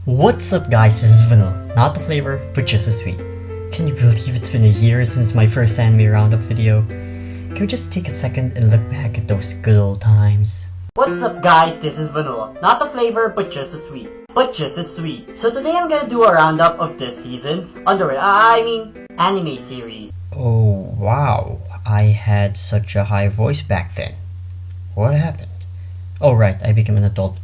What's up guys, this is Vanilla. Not the flavor, but just as sweet. Can you believe it's been a year since my first anime roundup video? Can we just take a second and look back at those good old times? What's up guys, this is Vanilla. Not the flavor, but just as sweet. So today I'm gonna do a roundup of this season's anime series. Oh wow, I had such a high voice back then. What happened? Oh right, I became an adult.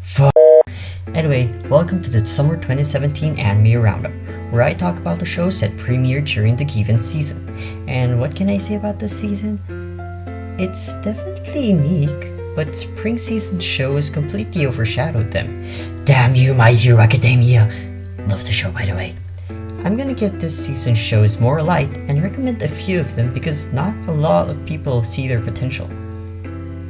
Anyway, welcome to the Summer 2017 Anime Roundup, where I talk about the shows that premiered during the given season. And what can I say about this season? It's definitely unique, but spring season shows completely overshadowed them. Damn you, My Hero Academia! Love the show, by the way. I'm gonna give this season's shows more light and recommend a few of them because not a lot of people see their potential.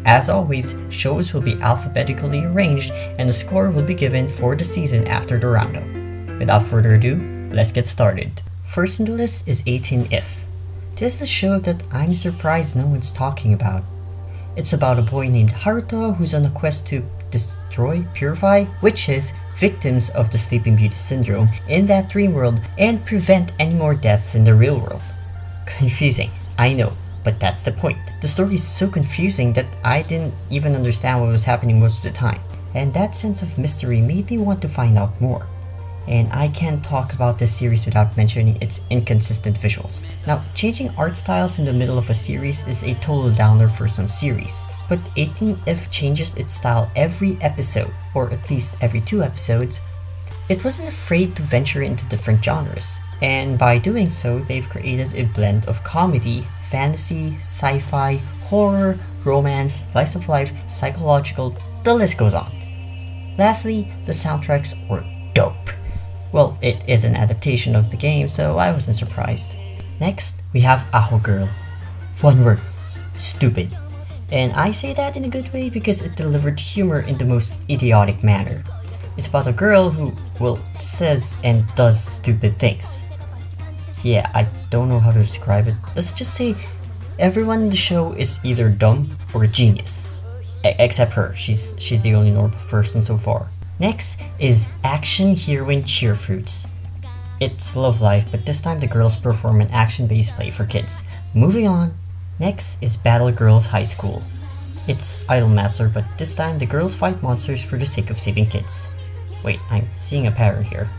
As always, shows will be alphabetically arranged and a score will be given for the season after the roundup. Without further ado, let's get started. First on the list is 18 If. This is a show that I'm surprised no one's talking about. It's about a boy named Haruto who's on a quest to purify witches, victims of the Sleeping Beauty syndrome in that dream world and prevent any more deaths in the real world. Confusing, I know. But that's the point. The story is so confusing that I didn't even understand what was happening most of the time. And that sense of mystery made me want to find out more. And I can't talk about this series without mentioning its inconsistent visuals. Now, changing art styles in the middle of a series is a total downer for some series. But 18 If changes its style every episode, or at least every 2 episodes. It wasn't afraid to venture into different genres. And by doing so, they've created a blend of comedy, fantasy, sci-fi, horror, romance, slice of life, psychological, the list goes on. Lastly, the soundtracks were dope. Well, it is an adaptation of the game, so I wasn't surprised. Next, we have Aho Girl. One word, stupid. And I say that in a good way because it delivered humor in the most idiotic manner. It's about a girl who, says and does stupid things. Yeah, I don't know how to describe it. Let's just say everyone in the show is either dumb or a genius. Except her. She's the only normal person so far. Next is Action Heroine Cheerfruits. It's Love Life, but this time the girls perform an action-based play for kids. Moving on. Next is Battle Girls High School. It's Idolmaster, but this time the girls fight monsters for the sake of saving kids. Wait, I'm seeing a pattern here.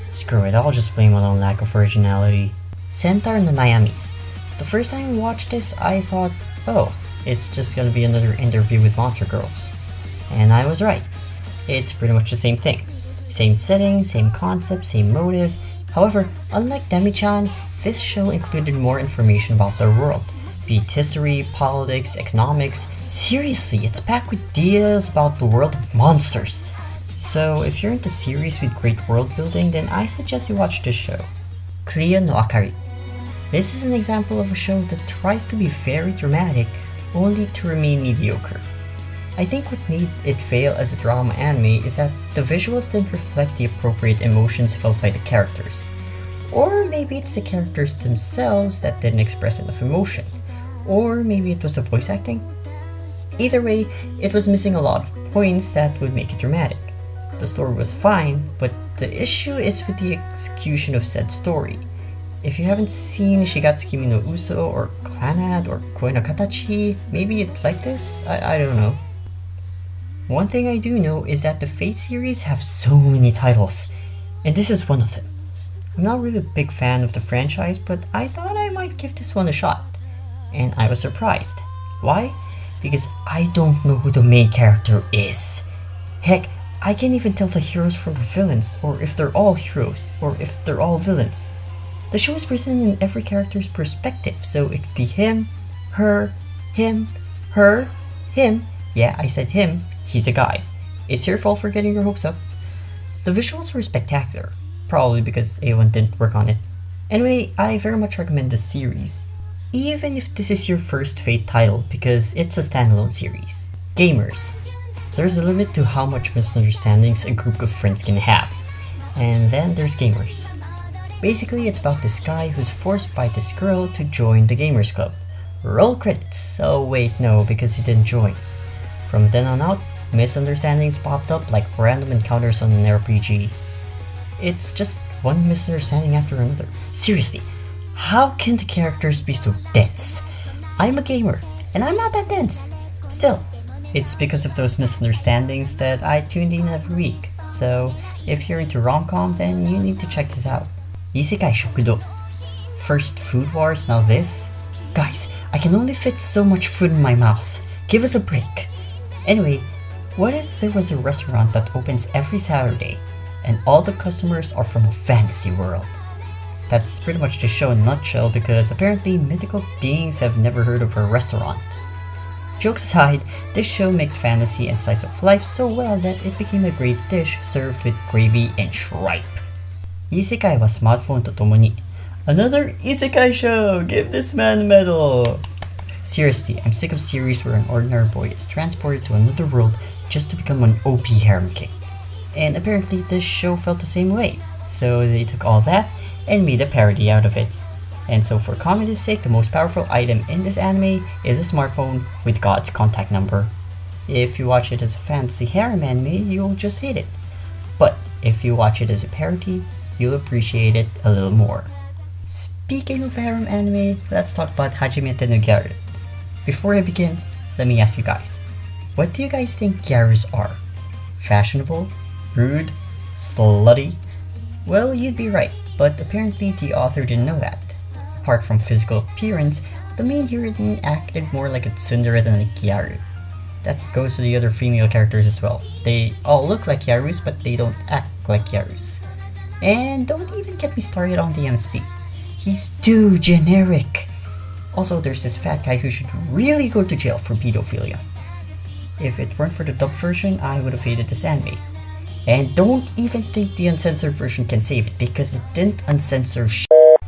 Screw it, I'll just blame my own lack of originality. Sentar no Nayami. The first time I watched this, I thought, oh, it's just gonna be another interview with monster girls. And I was right. It's pretty much the same thing. Same setting, same concept, same motive. However, unlike Demi-chan, this show included more information about their world. Be it history, politics, economics. Seriously, it's packed with details about the world of monsters. So if you're into series with great world building, then I suggest you watch this show. Cleo no Akari. This is an example of a show that tries to be very dramatic, only to remain mediocre. I think what made it fail as a drama anime is that the visuals didn't reflect the appropriate emotions felt by the characters. Or maybe it's the characters themselves that didn't express enough emotion. Or maybe it was the voice acting. Either way, it was missing a lot of points that would make it dramatic. The story was fine, but the issue is with the execution of said story. If you haven't seen Shigatsuki no Uso or Clannad or Koi no Katachi, maybe it's like this? I don't know. One thing I do know is that the Fate series have so many titles, and this is one of them. I'm not really a big fan of the franchise, but I thought I might give this one a shot. And I was surprised. Why? Because I don't know who the main character is. Heck, I can't even tell the heroes from the villains, or if they're all heroes, or if they're all villains. The show is presented in every character's perspective, so it could be him, her, him, her, him. Yeah, I said him, he's a guy. It's your fault for getting your hopes up. The visuals were spectacular, probably because A1 didn't work on it. Anyway, I very much recommend this series, even if this is your first Fate title because it's a standalone series. Gamers. There's a limit to how much misunderstandings a group of friends can have. And then there's gamers. Basically, it's about this guy who's forced by this girl to join the gamers club. Roll credits. Oh wait, no, because he didn't join. From then on out, misunderstandings popped up like random encounters on an RPG. It's just one misunderstanding after another. Seriously, how can the characters be so dense? I'm a gamer, and I'm not that dense. Still, it's because of those misunderstandings that I tuned in every week. So, if you're into rom-com, then you need to check this out. Isekai Shokudo. First Food Wars, now this? Guys, I can only fit so much food in my mouth. Give us a break. Anyway, what if there was a restaurant that opens every Saturday and all the customers are from a fantasy world? That's pretty much the show in a nutshell because apparently mythical beings have never heard of a restaurant. Jokes aside, this show makes fantasy and slice of life so well that it became a great dish served with gravy and shrimp. Isekai wa smartphone to tomo ni. Another isekai show! Give this man a medal! Seriously, I'm sick of series where an ordinary boy is transported to another world just to become an OP harem king. And apparently this show felt the same way, so they took all that and made a parody out of it. And so for comedy's sake, the most powerful item in this anime is a smartphone with God's contact number. If you watch it as a fantasy harem anime, you'll just hate it. But if you watch it as a parody, you'll appreciate it a little more. Speaking of harem anime, let's talk about Hajimete no Gyaru. Before I begin, let me ask you guys, what do you guys think gyarus are? Fashionable? Rude? Slutty? Well, you'd be right, but apparently the author didn't know that. Apart from physical appearance, the main heroine acted more like a tsundere than a gyaru. That goes to the other female characters as well. They all look like gyarus, but they don't act like gyarus. And don't even get me started on the MC. He's too generic. Also, there's this fat guy who should really go to jail for pedophilia. If it weren't for the dubbed version, I would have hated this anime. And don't even think the uncensored version can save it because it didn't uncensor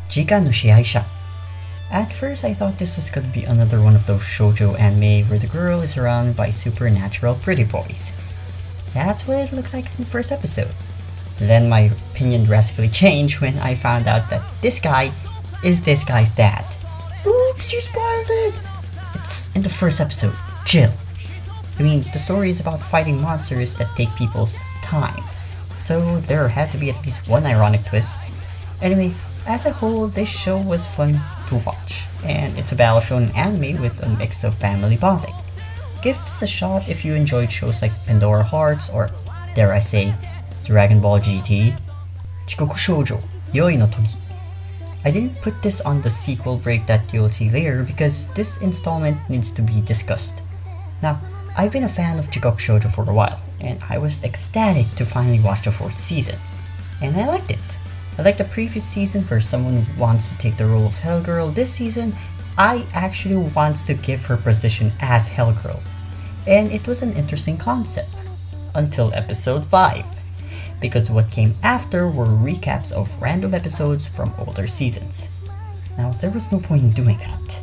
Jika no Shiaisha. At first, I thought this was gonna be another one of those shoujo anime where the girl is surrounded by supernatural pretty boys. That's what it looked like in the first episode. Then my opinion drastically changed when I found out that this guy is this guy's dad. Oops, you spoiled it! It's in the first episode. Chill. I mean, the story is about fighting monsters that take people's time. So there had to be at least one ironic twist. Anyway, as a whole, this show was fun to watch, and it's a battle shonen anime with a mix of family bonding. Give this a shot if you enjoyed shows like Pandora Hearts or, dare I say, Dragon Ball GT. Chikoku Shoujo, Yoi no Togi. I didn't put this on the sequel break that you'll see later because this installment needs to be discussed. Now, I've been a fan of Chikoku Shoujo for a while, and I was ecstatic to finally watch the 4th season. And I liked it. I liked the previous season where someone wants to take the role of Hellgirl. This season, I actually wants to give her position as Hellgirl. And it was an interesting concept. Until episode 5. Because what came after were recaps of random episodes from older seasons. Now, there was no point in doing that.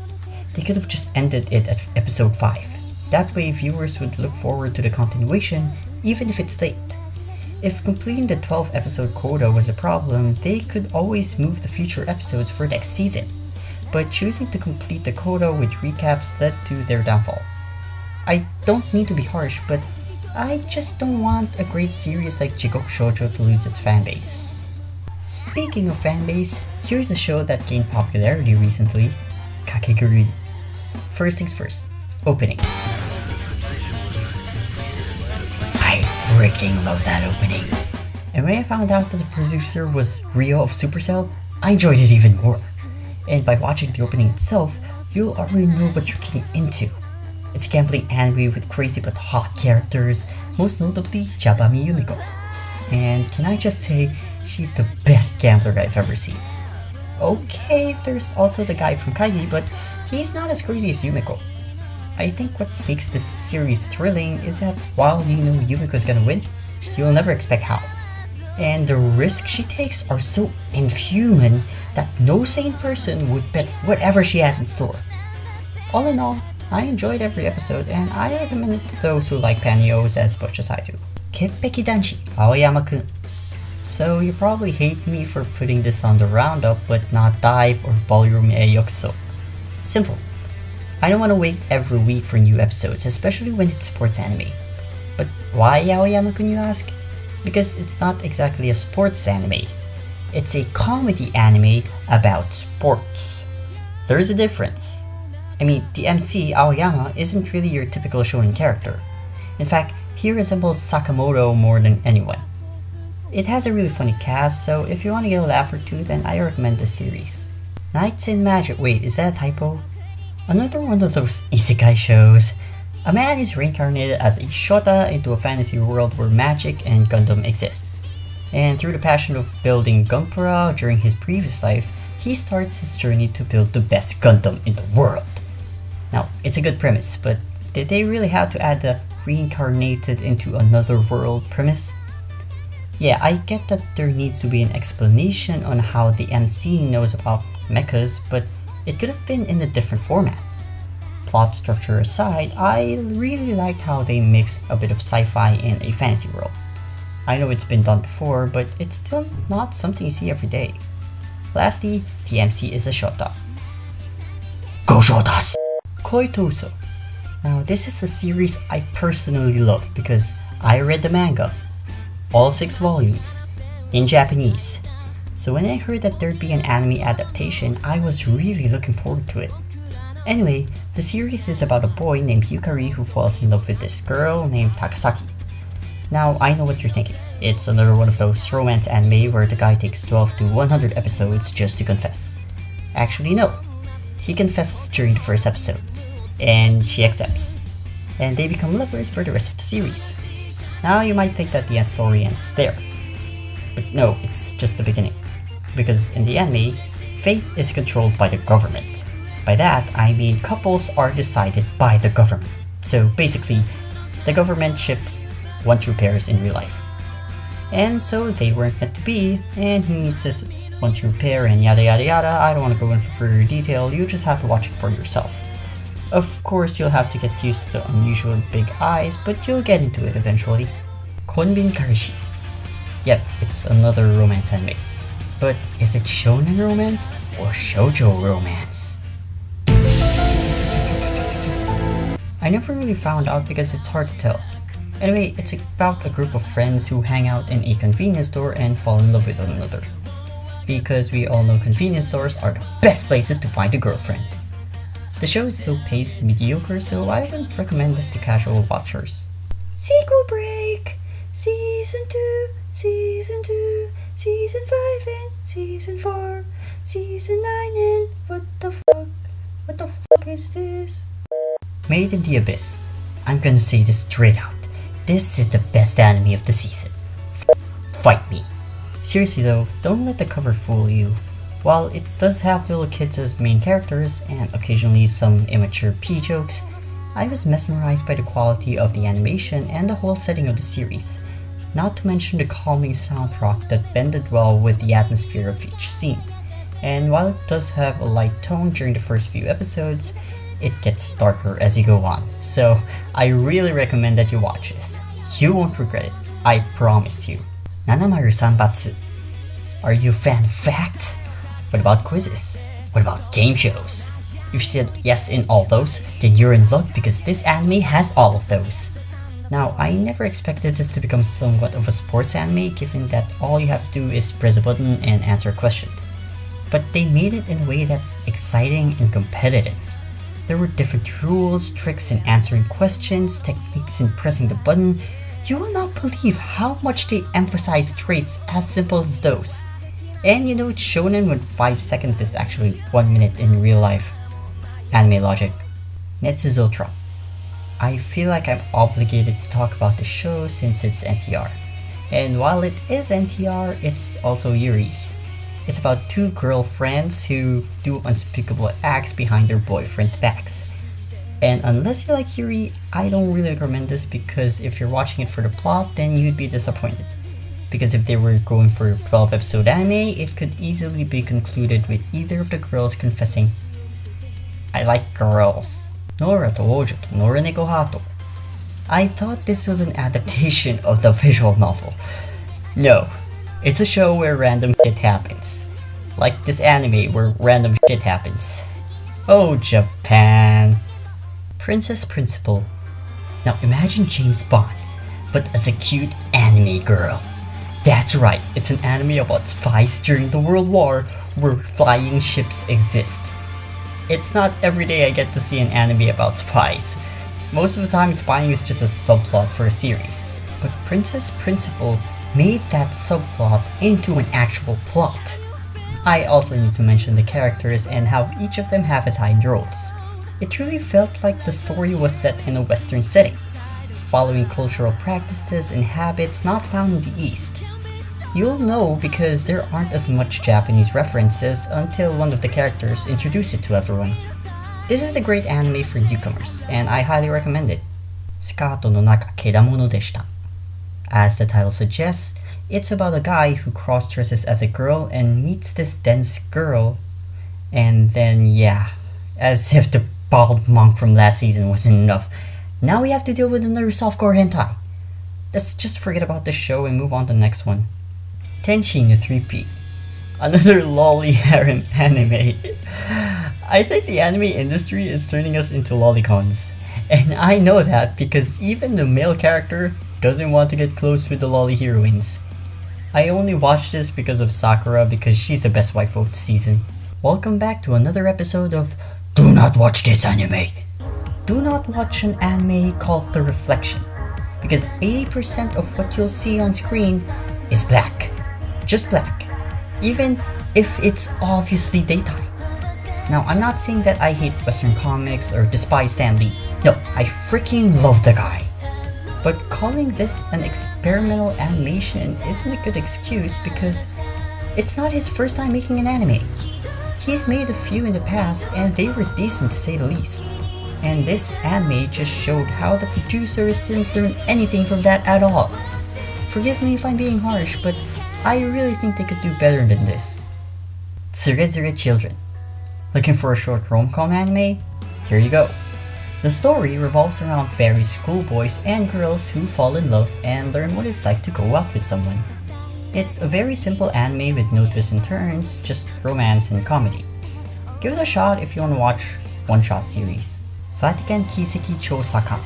They could have just ended it at episode 5. That way viewers would look forward to the continuation even if it's late. If completing the 12 episode quota was a problem, they could always move the future episodes for next season. But choosing to complete the quota with recaps led to their downfall. I don't mean to be harsh, but I just don't want a great series like Chikoku Shoujo to lose its fanbase. Speaking of fanbase, here's a show that gained popularity recently, Kakegurui. First things first, opening. I freaking love that opening. And when I found out that the producer was Ryo of Supercell, I enjoyed it even more. And by watching the opening itself, you'll already know what you're getting into. It's a gambling anime with crazy but hot characters, most notably Jabami Yumiko. And can I just say, she's the best gambler I've ever seen. Okay, there's also the guy from Kaigi, but he's not as crazy as Yumiko. I think what makes this series thrilling is that while you know Yumiko's gonna win, you'll never expect how. And the risks she takes are so inhuman that no sane person would bet whatever she has in store. All in all, I enjoyed every episode and I recommend it to those who like pantyhose as much as I do. Keppeki Danshi, Aoyama-kun. So you probably hate me for putting this on the roundup but not dive or ballroom eyokuso. Simple. I don't want to wait every week for new episodes, especially when it's sports anime. But why Aoyama-kun, you ask? because it's not exactly a sports anime. It's a comedy anime about sports. There's a difference. I mean, the MC, Aoyama, isn't really your typical shonen character. In fact, he resembles Sakamoto more than anyone. It has a really funny cast, so if you want to get a laugh or two, then I recommend this series. Knights in Magic. Wait, is that a typo? Another one of those isekai shows. A man is reincarnated as a Shota into a fantasy world where magic and Gundam exist. And through the passion of building Gunpura during his previous life, he starts his journey to build the best Gundam in the world. Now, it's a good premise, but did they really have to add the reincarnated into another world premise? Yeah, I get that there needs to be an explanation on how the MC knows about mechas, but it could have been in a different format. Plot structure aside, I really liked how they mixed a bit of sci-fi in a fantasy world. I know it's been done before, but it's still not something you see every day. Lastly, the MC is a Shota. Go Shotas! Koi Toso. Now this is a series I personally love because I read the manga, all 6 volumes, in Japanese. So when I heard that there'd be an anime adaptation, I was really looking forward to it. Anyway, the series is about a boy named Yukari who falls in love with this girl named Takasaki. Now, I know what you're thinking. It's another one of those romance anime where the guy takes 12 to 100 episodes just to confess. Actually, no. He confesses during the first episode, and she accepts. And they become lovers for the rest of the series. Now, you might think that the story ends there. But no, it's just the beginning. Because in the anime, fate is controlled by the government. By that, I mean couples are decided by the government. So basically, the government ships one true pairs in real life. And so they weren't meant to be, and he meets this one true pair and yada yada yada. I don't want to go into further detail, you just have to watch it for yourself. Of course, you'll have to get used to the unusual big eyes, but you'll get into it eventually. Konbin Karishi. Yep, it's another romance anime. But is it shonen romance or shoujo romance? I never really found out because it's hard to tell. Anyway, it's about a group of friends who hang out in a convenience store and fall in love with one another. Because we all know convenience stores are the best places to find a girlfriend. The show is slow paced and mediocre, so I wouldn't recommend this to casual watchers. Sequel break! Season 2, Season 2, Season 5 and Season 4, Season 9 and what the fuck is this? Made in the Abyss. I'm gonna say this straight out. This is the best anime of the season. Fight me. Seriously though, don't let the cover fool you. While it does have little kids as main characters and occasionally some immature pee jokes, I was mesmerized by the quality of the animation and the whole setting of the series. Not to mention the calming soundtrack that blended well with the atmosphere of each scene. And while it does have a light tone during the first few episodes, it gets darker as you go on. So I really recommend that you watch this. You won't regret it, I promise you. Nanamaru Sanbatsu. Are you a fan of facts? What about quizzes? What about game shows? If you said yes in all those, then you're in luck because this anime has all of those. Now, I never expected this to become somewhat of a sports anime given that all you have to do is press a button and answer a question. But they made it in a way that's exciting and competitive. There were different rules, tricks in answering questions, techniques in pressing the button. You will not believe how much they emphasize traits as simple as those. And you know it's shonen when 5 seconds is actually 1 minute in real life. Anime logic. Netsu's Ultra. I feel like I'm obligated to talk about the show since it's NTR. And while it is NTR, it's also Yuri. It's about 2 girlfriends who do unspeakable acts behind their boyfriends' backs. And unless you like Yuri, I don't really recommend this because if you're watching it for the plot, then you'd be disappointed. Because if they were going for a 12 episode anime, it could easily be concluded with either of the girls confessing, "I like girls." Nora to Ojo to Nora Neko Hato. I thought this was an adaptation of the visual novel. No, it's a show where random shit happens. Like this anime where random shit happens. Oh, Japan. Princess Principal. Now imagine James Bond, but as a cute anime girl. That's right, it's an anime about spies during the World War where flying ships exist. It's not every day I get to see an anime about spies. Most of the time, spying is just a subplot for a series. But Princess Principal made that subplot into an actual plot. I also need to mention the characters and how each of them have assigned roles. It truly felt like the story was set in a Western setting, following cultural practices and habits not found in the East. You'll know because there aren't as much Japanese references until one of the characters introduced it to everyone. This is a great anime for newcomers, and I highly recommend it. Skato no naka kedamono deshita. As the title suggests, it's about a guy who cross-dresses as a girl and meets this dense girl, and then as if the bald monk from last season wasn't enough, now we have to deal with another softcore hentai. Let's just forget about this show and move on to the next one. Tenshi no 3P. Another lolly harem anime. I think the anime industry is turning us into lolicons. And I know that because even the male character doesn't want to get close with the lolly heroines. I only watched this because of Sakura because she's the best waifu of the season. Welcome back to another episode of Do Not Watch This Anime. Do not watch an anime called The Reflection because 80% of what you'll see on screen is black. Just black. Even if it's obviously daytime. Now, I'm not saying that I hate Western comics or despise Stan Lee. No, I freaking love the guy. But calling this an experimental animation isn't a good excuse because it's not his first time making an anime. He's made a few in the past and they were decent to say the least. And this anime just showed how the producers didn't learn anything from that at all. Forgive me if I'm being harsh, but I really think they could do better than this. Tsurezure Children. Looking for a short rom-com anime? Here you go. The story revolves around various schoolboys and girls who fall in love and learn what it's like to go out with someone. It's a very simple anime with no twists and turns, just romance and comedy. Give it a shot if you want to watch one-shot series. Vatican Kiseki Chosaka.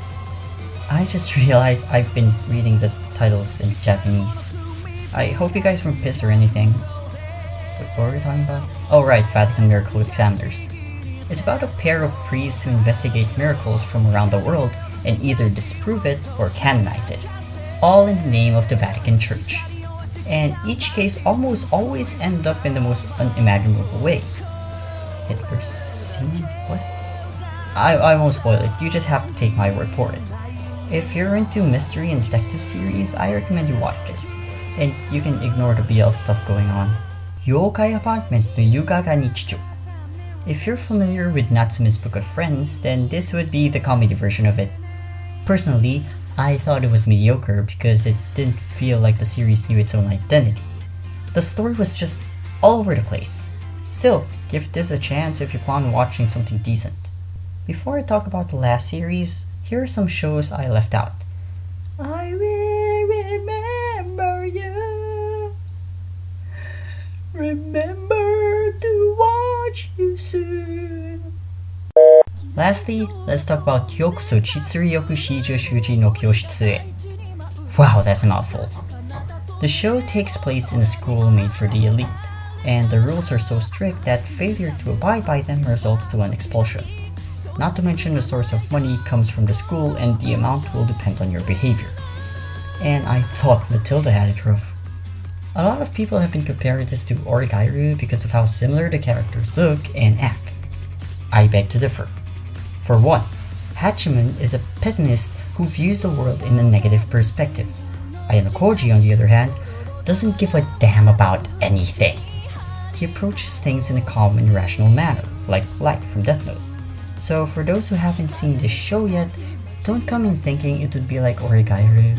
I just realized I've been reading the titles in Japanese. I hope you guys weren't pissed or anything. What were we talking about? Oh right, Vatican Miracle Examiners. It's about a pair of priests who investigate miracles from around the world and either disprove it or canonize it, all in the name of the Vatican Church. And each case almost always ends up in the most unimaginable way. Hitler's semen? What? I won't spoil it, you just have to take my word for it. If you're into mystery and detective series, I recommend you watch this. And you can ignore the BL stuff going on. Yokai Apartment no Yuga ga Nichicho. If you're familiar with Natsume's Book of Friends, then this would be the comedy version of it. Personally, I thought it was mediocre because it didn't feel like the series knew its own identity. The story was just all over the place. Still, give this a chance if you plan on watching something decent. Before I talk about the last series, here are some shows I left out. I will remember you. Remember to watch you soon. Lastly, let's talk about Yokuso Chitsuryoku Shijo Shuji no Kyoshitsu e. Wow, that's a mouthful. The show takes place in a school made for the elite, and the rules are so strict that failure to abide by them results to an expulsion. Not to mention the source of money comes from the school and the amount will depend on your behavior. And I thought Matilda had it rough. A lot of people have been comparing this to Origairu because of how similar the characters look and act. I beg to differ. For one, Hachiman is a pessimist who views the world in a negative perspective. Ayano Koji, on the other hand, doesn't give a damn about anything. He approaches things in a calm and rational manner, like Light from Death Note. So for those who haven't seen this show yet, don't come in thinking it would be like Origairu.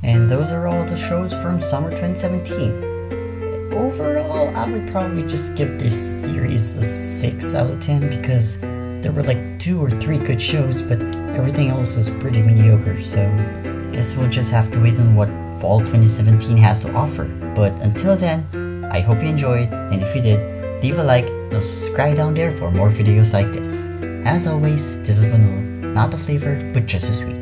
And those are all the shows from summer 2017. Overall, I would probably just give this series a 6 out of 10 because there were like 2 or 3 good shows, but everything else was pretty mediocre, so guess we'll just have to wait on what fall 2017 has to offer. But until then, I hope you enjoyed, and if you did, leave a like and subscribe down there for more videos like this. As always, this is vanilla, not the flavor, but just as sweet.